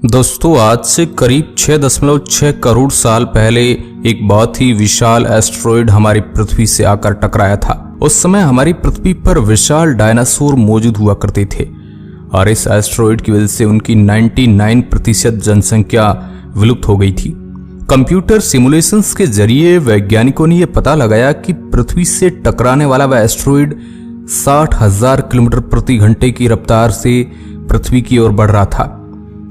दोस्तों, आज से करीब 6.6 करोड़ साल पहले एक बहुत ही विशाल एस्टेरॉयड हमारी पृथ्वी से आकर टकराया था। उस समय हमारी पृथ्वी पर विशाल डायनासोर मौजूद हुआ करते थे और इस एस्टेरॉयड की वजह से उनकी 99% जनसंख्या विलुप्त हो गई थी। कंप्यूटर सिमुलेशंस के जरिए वैज्ञानिकों ने यह पता लगाया कि पृथ्वी से टकराने वाला वह एस्टेरॉयड 60,000 किलोमीटर प्रति घंटे की रफ्तार से पृथ्वी की ओर बढ़ रहा था।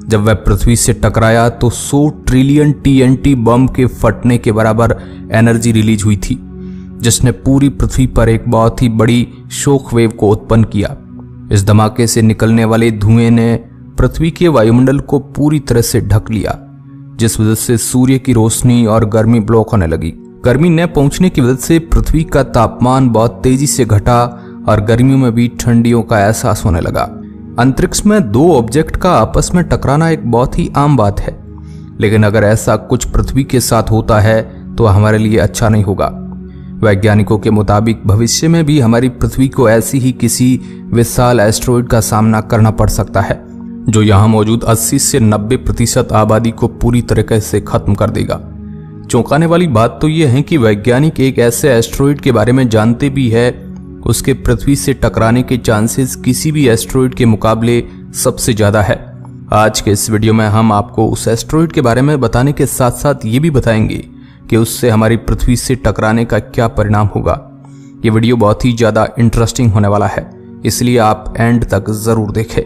जब वह पृथ्वी से टकराया तो 100 ट्रिलियन TNT बम के फटने के बराबर एनर्जी रिलीज हुई थी, जिसने पूरी पृथ्वी पर एक बहुत ही बड़ी शॉक वेव को उत्पन्न किया। इस धमाके से निकलने वाले धुएं ने पृथ्वी के वायुमंडल को पूरी तरह से ढक लिया, जिस वजह से सूर्य की रोशनी और गर्मी ब्लॉक होने लगी। गर्मी न पहुंचने की वजह से पृथ्वी का तापमान बहुत तेजी से घटा और गर्मियों में भी ठंडियों का एहसास होने लगा। अंतरिक्ष में दो ऑब्जेक्ट का आपस में टकराना एक बहुत ही आम बात है, लेकिन अगर ऐसा कुछ पृथ्वी के साथ होता है तो हमारे लिए अच्छा नहीं होगा। वैज्ञानिकों के मुताबिक भविष्य में भी हमारी पृथ्वी को ऐसी ही किसी विशाल एस्टेरॉयड का सामना करना पड़ सकता है, जो यहाँ मौजूद 80 से 90% आबादी को पूरी तरीके से खत्म कर देगा। चौंकाने वाली बात तो यह है कि वैज्ञानिक एक ऐसे एस्टेरॉयड के बारे में जानते भी है उसके पृथ्वी से टकराने के चांसेस किसी भी एस्टेरॉयड के मुकाबले सबसे ज्यादा है। आज के इस वीडियो में हम आपको उस एस्टेरॉयड के बारे में बताने के साथ साथ ये भी बताएंगे कि उससे हमारी पृथ्वी से टकराने का क्या परिणाम होगा। ये वीडियो बहुत ही ज्यादा इंटरेस्टिंग होने वाला है, इसलिए आप एंड तक जरूर देखें।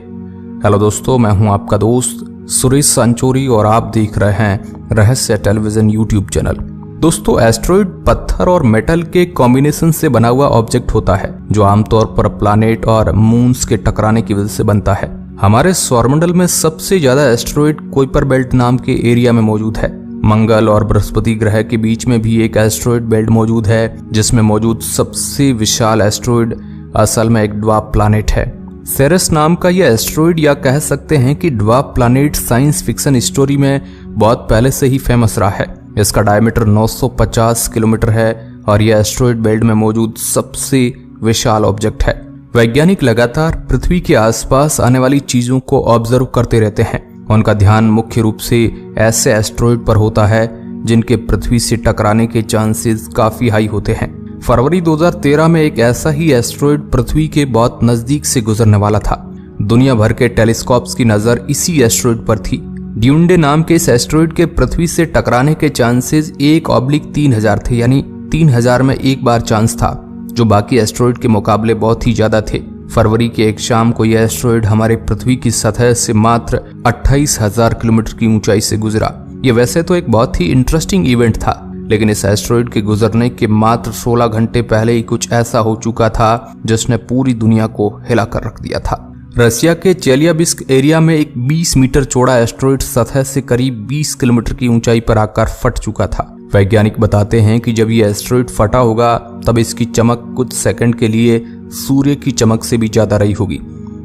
हेलो दोस्तों, मैं हूं आपका दोस्त सुरेश सांचोरी और आप देख रहे हैं रहस्य टेलीविजन यूट्यूब चैनल। दोस्तों, एस्टेरॉयड पत्थर और मेटल के कॉम्बिनेशन से बना हुआ ऑब्जेक्ट होता है, जो आमतौर पर प्लैनेट और मून्स के टकराने की वजह से बनता है। हमारे सौरमंडल में सबसे ज्यादा एस्टेरॉयड कुइपर बेल्ट नाम के एरिया में मौजूद है। मंगल और बृहस्पति ग्रह के बीच में भी एक एस्टेरॉयड बेल्ट मौजूद है, जिसमें मौजूद सबसे विशाल एस्टेरॉयड असल में एक ड्वार्फ प्लैनेट है। सेरेस नाम का यह एस्टेरॉयड, या कह सकते हैं कि dwarf planet, science fiction story में बहुत पहले से ही फेमस रहा है। इसका डायमीटर 950 किलोमीटर है और यह एस्टेरॉयड बेल्ट में मौजूद सबसे विशाल ऑब्जेक्ट है। वैज्ञानिक लगातार पृथ्वी के आसपास आने वाली चीजों को ऑब्जर्व करते रहते हैं। उनका ध्यान मुख्य रूप से ऐसे एस्टेरॉयड पर होता है जिनके पृथ्वी से टकराने के चांसेस काफी हाई होते हैं। फरवरी 2013 में एक ऐसा ही एस्टेरॉयड पृथ्वी के बहुत नजदीक से गुजरने वाला था। दुनिया भर के टेलीस्कोप्स की नजर इसी एस्टेरॉयड पर थी। ड्यून्डे नाम के इस एस्टेरॉयड के पृथ्वी से टकराने के चांसेस 1/3000 थे, यानी 3000 में एक बार चांस था, जो बाकी एस्टेरॉयड के मुकाबले बहुत ही ज्यादा थे। फरवरी के एक शाम को यह एस्टेरॉयड हमारे पृथ्वी की सतह से मात्र 28,000 किलोमीटर की ऊंचाई से गुजरा। ये वैसे तो एक बहुत ही इंटरेस्टिंग इवेंट था, लेकिन इस एस्टेरॉयड के गुजरने के मात्र 16 घंटे पहले ही कुछ ऐसा हो चुका था जिसने पूरी दुनिया को हिला कर रख दिया था। रशिया के चेलियाबिस्क एरिया में एक 20 मीटर चौड़ा एस्टेरॉयड सतह से करीब 20 किलोमीटर की ऊंचाई पर आकर फट चुका था। वैज्ञानिक बताते हैं कि जब यह एस्टेरॉयड फटा होगा तब इसकी चमक कुछ सेकंड के लिए सूर्य की चमक से भी ज्यादा रही होगी।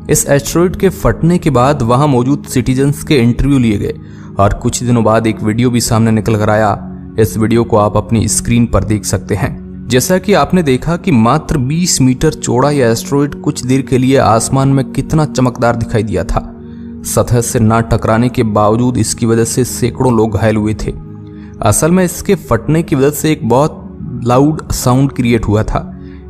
इस एस्टेरॉयड के फटने के बाद वहां मौजूद सिटीजन्स के इंटरव्यू लिए गए और कुछ दिनों बाद एक वीडियो भी सामने निकल कर आया। इस वीडियो को आप अपनी स्क्रीन पर देख सकते हैं। जैसा कि आपने देखा कि मात्र 20 मीटर चौड़ा यह एस्टेरॉयड कुछ देर के लिए आसमान में कितना चमकदार दिखाई दिया था। सतह से ना टकराने के बावजूद इसकी वजह से सैकड़ों लोग घायल हुए थे। असल में इसके फटने की वजह से एक बहुत लाउड साउंड क्रिएट हुआ था,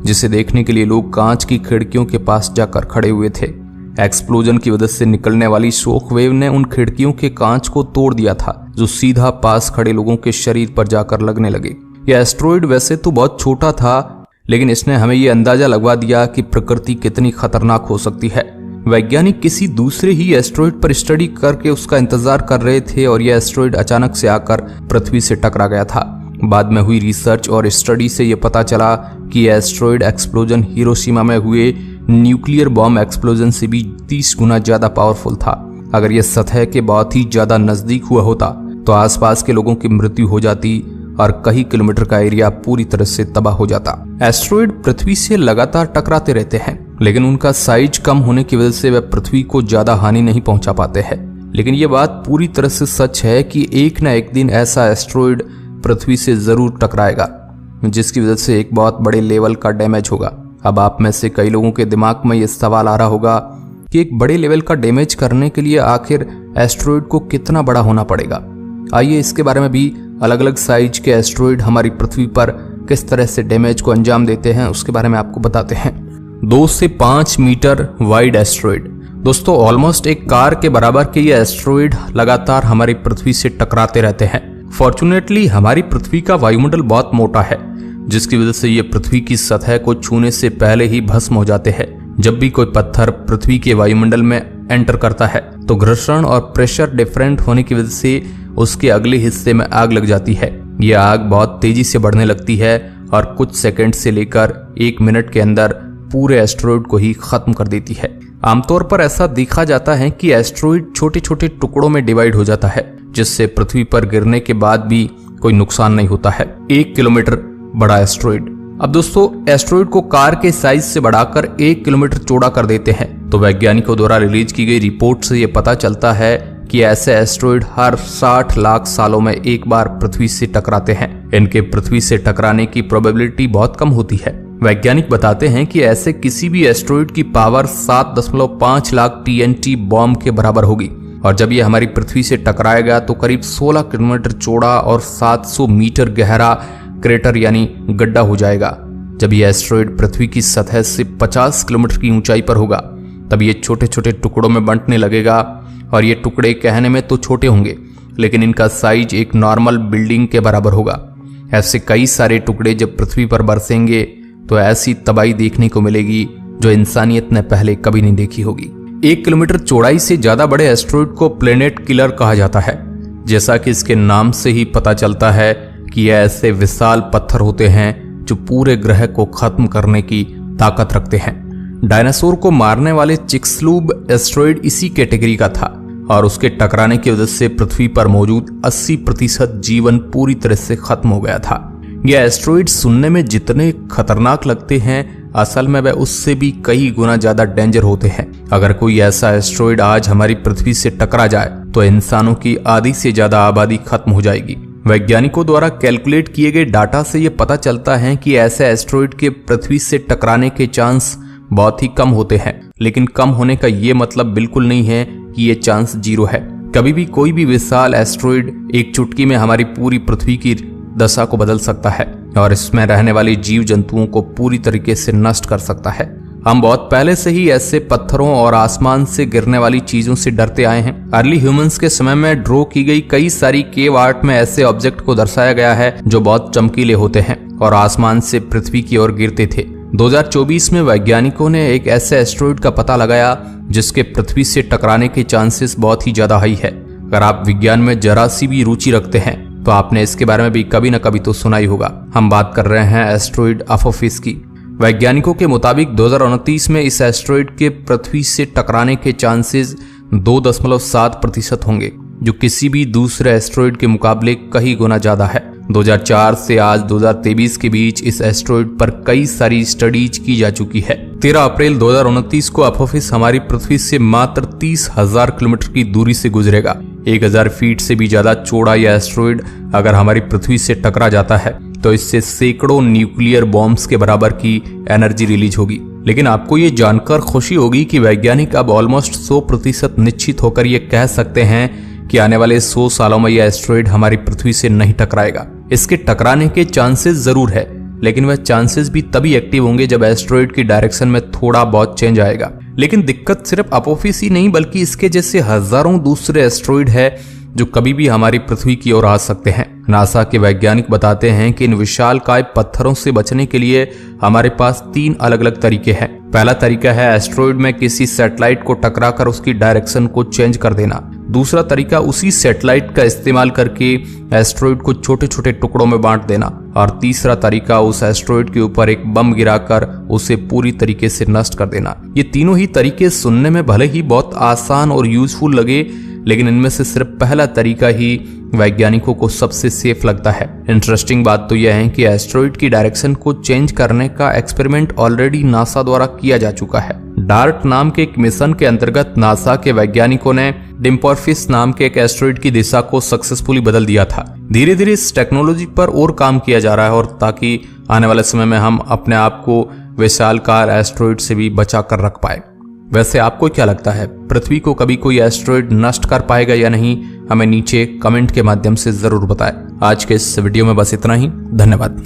जिसे देखने के लिए लोग कांच की खिड़कियों के पास जाकर खड़े हुए थे। एक्सप्लोजन की वजह से निकलने वाली शॉक वेव ने उन खिड़कियों के कांच को तोड़ दिया था, जो सीधा पास खड़े लोगों के शरीर पर जाकर लगने लगे। यह एस्टेरॉयड वैसे तो बहुत छोटा था, लेकिन इसने हमें यह अंदाजा लगवा दिया कि प्रकृति कितनी खतरनाक हो सकती है। वैज्ञानिक किसी दूसरे ही एस्टेरॉयड पर स्टडी करके उसका इंतजार कर रहे थे और यह एस्टेरॉयड अचानक से आकर पृथ्वी से टकरा गया था। बाद में हुई रिसर्च और स्टडी से यह पता चला कि यह एस्टेरॉयड एक्सप्लोजन हिरोशिमा में हुए न्यूक्लियर बॉम्ब एक्सप्लोजन से भी 30 गुना ज्यादा पावरफुल था। अगर यह सतह के बहुत ही ज्यादा नजदीक हुआ होता तो आसपास के लोगों की मृत्यु हो जाती और कई किलोमीटर का एरिया पूरी तरह से तबाह हो जाता। एस्टेरॉयड पृथ्वी से लगातार टकराते रहते हैं, लेकिन उनका साइज कम होने की वजह से वे पृथ्वी को ज्यादा हानि नहीं पहुंचा पाते हैं। लेकिन ये बात पूरी तरह से सच है कि एक न एक दिन ऐसा एस्टेरॉयड पृथ्वी से जरूर टकराएगा, जिसकी वजह से एक बहुत बड़े लेवल का डैमेज होगा। अब आप में से कई लोगों के दिमाग में ये सवाल आ रहा होगा कि एक बड़े लेवल का डैमेज करने के लिए आखिर एस्ट्रॉयड को कितना बड़ा होना पड़ेगा। आइए इसके बारे में भी अलग अलग साइज के एस्ट्रॉयड हमारी पृथ्वी पर किस तरह से डैमेज को अंजाम देते हैं उसके बारे में आपको बताते हैं। 2 से 5 मीटर वाइड एस्ट्रॉयड। दोस्तों ऑलमोस्ट एक कार के बराबर के ये एस्ट्रॉयड लगातार हमारी पृथ्वी से टकराते रहते हैं। फॉर्चुनेटली हमारी पृथ्वी का वायुमंडल बहुत मोटा है, जिसकी वजह से ये पृथ्वी की सतह को छूने से पहले ही भस्म हो जाते हैं। जब भी कोई पत्थर पृथ्वी के वायुमंडल में एंटर करता है तो घर्षण और प्रेशर डिफरेंट होने की वजह से उसके अगले हिस्से में आग लग जाती है। यह आग बहुत तेजी से बढ़ने लगती है और कुछ सेकंड से लेकर 1 मिनट के अंदर पूरे एस्ट्रॉयड को ही खत्म कर देती है। आमतौर पर ऐसा देखा जाता है कि एस्ट्रॉयड छोटे छोटे टुकड़ों में डिवाइड हो जाता है, जिससे पृथ्वी पर गिरने के बाद भी कोई नुकसान नहीं होता है। 1 किलोमीटर बड़ा एस्ट्रॉयड। अब दोस्तों एस्ट्रॉयड को कार के साइज से बढ़ाकर 1 किलोमीटर चौड़ा कर देते हैं तो वैज्ञानिकों द्वारा रिलीज की गई रिपोर्ट से यह पता चलता है कि ऐसे एस्ट्रॉयड हर 60 लाख सालों में एक बार पृथ्वी से टकराते हैं। इनके पृथ्वी से टकराने की प्रोबेबिलिटी बहुत कम होती है। वैज्ञानिक बताते हैं कि ऐसे किसी भी एस्ट्रॉयड की पावर 7.5 लाख TNT बॉम्ब के बराबर होगी और जब यह हमारी पृथ्वी से टकराएगा तो करीब 16 किलोमीटर चौड़ा और 700 मीटर गहरा क्रेटर यानी गड्ढा हो जाएगा। जब यह एस्ट्रॉयड पृथ्वी की सतह से 50 किलोमीटर की ऊंचाई पर होगा तब ये छोटे छोटे टुकड़ों में बंटने लगेगा और ये टुकड़े कहने में तो छोटे होंगे लेकिन इनका साइज एक नॉर्मल बिल्डिंग के बराबर होगा। ऐसे कई सारे टुकड़े जब पृथ्वी पर बरसेंगे तो ऐसी तबाही देखने को मिलेगी जो इंसानियत ने पहले कभी नहीं देखी होगी। 1 किलोमीटर चौड़ाई से ज्यादा बड़े एस्ट्रॉयड को प्लेनेट किलर कहा जाता है। जैसा कि इसके नाम से ही पता चलता है कि यह ऐसे विशाल पत्थर होते हैं जो पूरे ग्रह को खत्म करने की ताकत रखते हैं। डायनासोर को मारने वाले चिक्सलूब एस्ट्रॉयड इसी कैटेगरी का था और उसके टकराने की वजह से पृथ्वी पर मौजूद 80% जीवन पूरी तरह से खत्म हो गया था। यह एस्ट्रॉयड सुनने में जितने खतरनाक लगते हैं असल में वह उससे भी कई गुना ज्यादा डेंजर होते हैं। अगर कोई ऐसा एस्ट्रॉयड आज हमारी पृथ्वी से टकरा जाए तो इंसानों की आधी से ज्यादा आबादी खत्म हो जाएगी। वैज्ञानिकों द्वारा कैलकुलेट किए गए डाटा से यह पता चलता है कि ऐसे एस्ट्रॉयड के पृथ्वी से टकराने के चांस बहुत ही कम होते हैं, लेकिन कम होने का ये मतलब बिल्कुल नहीं है कि ये चांस 0 है। कभी भी कोई भी विशाल एस्ट्रॉयड एक चुटकी में हमारी पूरी पृथ्वी की दशा को बदल सकता है और इसमें रहने वाले जीव जंतुओं को पूरी तरीके से नष्ट कर सकता है। हम बहुत पहले से ही ऐसे पत्थरों और आसमान से गिरने वाली चीजों से डरते आए हैं। अर्ली ह्यूमंस के समय में ड्रॉ की गई कई सारी केव आर्ट में ऐसे ऑब्जेक्ट को दर्शाया गया है जो बहुत चमकीले होते हैं और आसमान से पृथ्वी की ओर गिरते थे। 2024 में वैज्ञानिकों ने एक ऐसे एस्ट्रॉयड का पता लगाया जिसके पृथ्वी से टकराने के चांसेस बहुत ही ज्यादा हाई है। अगर आप विज्ञान में जरा सी भी रुचि रखते हैं तो आपने इसके बारे में भी कभी न कभी तो सुना ही होगा। हम बात कर रहे हैं एस्ट्रॉयड अपोफिस की। वैज्ञानिकों के मुताबिक 2029 में इस एस्ट्रॉयड के पृथ्वी से टकराने के चांसेस 2.7% होंगे, जो किसी भी दूसरे एस्ट्रॉयड के मुकाबले कई गुना ज्यादा है। 2004 से आज 2023 के बीच इस एस्ट्रॉयड पर कई सारी स्टडीज की जा चुकी है। 13 अप्रैल 2029 को अपोफिस हमारी पृथ्वी से मात्र 30,000 किलोमीटर की दूरी से गुजरेगा। 1000 फीट से भी ज्यादा चौड़ा यह एस्ट्रॉयड अगर हमारी पृथ्वी से टकरा जाता है तो इससे सैकड़ों न्यूक्लियर बॉम्ब्स के बराबर की एनर्जी रिलीज होगी। लेकिन आपको ये जानकर खुशी होगी कि वैज्ञानिक अब ऑलमोस्ट 100% निश्चित होकर ये कह सकते हैं कि आने वाले 100 सालों में यह एस्ट्रॉयड हमारी पृथ्वी से नहीं टकराएगा। इसके टकराने के चांसेस जरूर है, लेकिन वह चांसेस भी तभी एक्टिव होंगे जब एस्ट्रॉयड की डायरेक्शन में थोड़ा बहुत चेंज आएगा। लेकिन दिक्कत सिर्फ अपोफिस ही नहीं बल्कि इसके जैसे हजारों दूसरे एस्ट्रॉयड है जो कभी भी हमारी पृथ्वी की ओर आ सकते हैं। नासा के वैज्ञानिक बताते हैं कि इन विशालकाय पत्थरों से बचने के लिए हमारे पास 3 अलग अलग तरीके हैं। पहला तरीका है एस्ट्रॉयड में किसी सैटेलाइट को टकराकर उसकी डायरेक्शन को चेंज कर देना। दूसरा तरीका उसी सैटेलाइट का इस्तेमाल करके एस्ट्रॉयड को छोटे छोटे टुकड़ों में बांट देना और तीसरा तरीका उस एस्ट्रॉयड के ऊपर एक बम गिराकर उसे पूरी तरीके से नष्ट कर देना। ये तीनों ही तरीके सुनने में भले ही बहुत आसान और यूजफुल लगे, लेकिन इनमें से सिर्फ पहला तरीका ही वैज्ञानिकों को सबसे सेफ लगता है। इंटरेस्टिंग बात तो यह है कि एस्ट्रॉयड की डायरेक्शन को चेंज करने का एक्सपेरिमेंट ऑलरेडी नासा द्वारा किया जा चुका है। डार्ट नाम के एक मिशन के अंतर्गत नासा के वैज्ञानिकों ने डिम्पोर्फिस नाम के एक एस्ट्रॉयड की दिशा को सक्सेसफुली बदल दिया था। धीरे धीरे इस टेक्नोलॉजी पर और काम किया जा रहा है और ताकि आने वाले समय में हम अपने आप को विशालकाय एस्ट्रॉयड से भी बचा कर रख पाए। वैसे आपको क्या लगता है, पृथ्वी को कभी कोई एस्ट्रॉयड नष्ट कर पाएगा या नहीं? हमें नीचे कमेंट के माध्यम से जरूर बताएं। आज के इस वीडियो में बस इतना ही। धन्यवाद।